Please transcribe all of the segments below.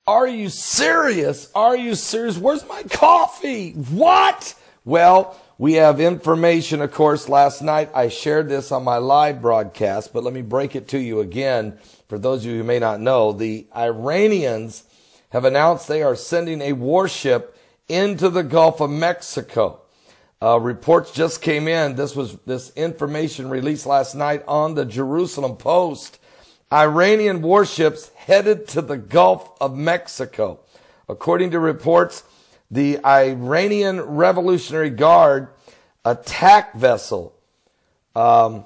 Are you serious? Are you serious? Where's my coffee? What? Well, we have information, of course. Last night I shared this on my live broadcast, but let me break it to you again. For those of you who may not know, the Iranians have announced they are sending a warship into the Gulf of Mexico. Reports just came in. This information released last night on the Jerusalem Post. Iranian warships headed to the Gulf of Mexico. According to reports, the Iranian Revolutionary Guard attack vessel and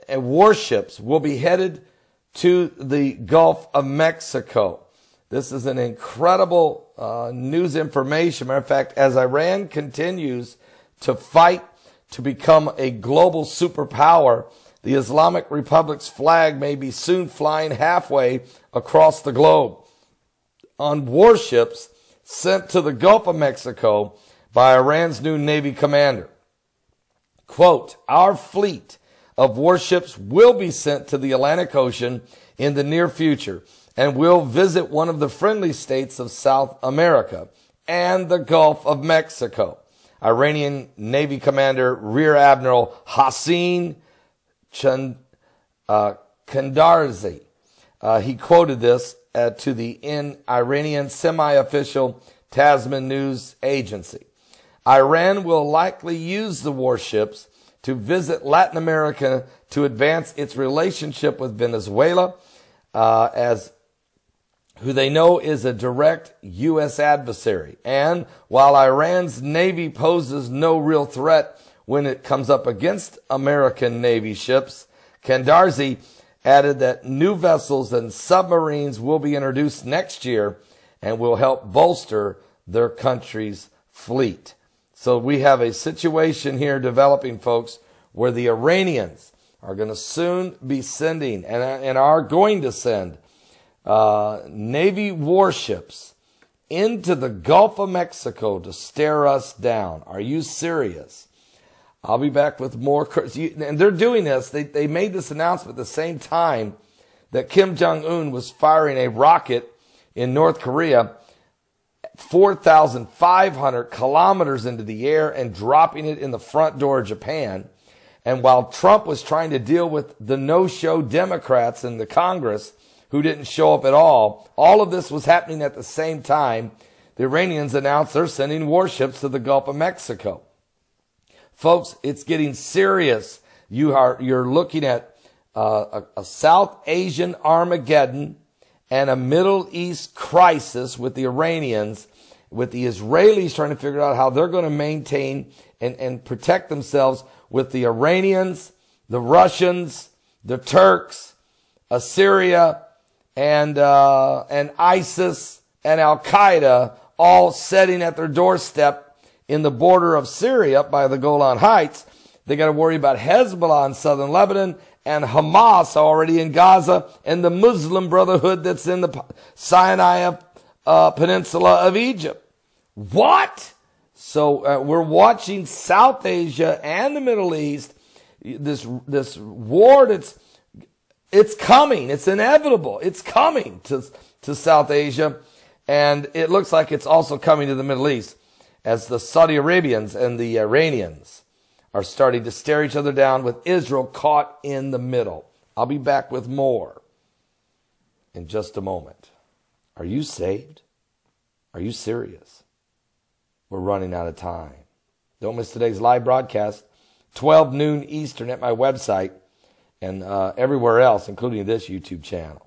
warships will be headed to the Gulf of Mexico. This is an incredible news information. Matter of fact, as Iran continues to fight to become a global superpower, the Islamic Republic's flag may be soon flying halfway across the globe on warships sent to the Gulf of Mexico by Iran's new Navy commander. Quote, "Our fleet of warships will be sent to the Atlantic Ocean in the near future and will visit one of the friendly states of South America and the Gulf of Mexico." Iranian Navy Commander Rear Admiral Hossein Kandarzi. He quoted this to the Iranian semi-official Tasman news agency. Iran will likely use the warships to visit Latin America to advance its relationship with Venezuela, as who they know is a direct U.S. adversary. And while Iran's Navy poses no real threat when it comes up against American Navy ships, Kandarzi added that new vessels and submarines will be introduced next year and will help bolster their country's fleet. So we have a situation here developing, folks, where the Iranians are going to soon be sending and are going to send Navy warships into the Gulf of Mexico to stare us down. Are you serious? I'll be back with more. And they're doing this. They made this announcement at the same time that Kim Jong-un was firing a rocket in North Korea 4,500 kilometers into the air and dropping it in the front door of Japan. And while Trump was trying to deal with the no-show Democrats in the Congress who didn't show up at all of this was happening at the same time. The Iranians announced they're sending warships to the Gulf of Mexico. Folks, it's getting serious. You're looking at a South Asian Armageddon and a Middle East crisis with the Iranians, with the Israelis trying to figure out how they're going to maintain and protect themselves with the Iranians, the Russians, the Turks, Assyria, and ISIS and Al-Qaeda all sitting at their doorstep in the border of Syria up by the Golan Heights. They got to worry about Hezbollah in southern Lebanon and Hamas already in Gaza and the Muslim Brotherhood that's in the Sinai Peninsula of Egypt. What? So we're watching South Asia and the Middle East, this war it's coming. It's inevitable. It's coming to South Asia, and it looks like it's also coming to the Middle East as the Saudi Arabians and the Iranians are starting to stare each other down with Israel caught in the middle. I'll be back with more in just a moment. Are you saved? Are you serious? We're running out of time. Don't miss today's live broadcast, 12 noon Eastern at my website and everywhere else, including this YouTube channel.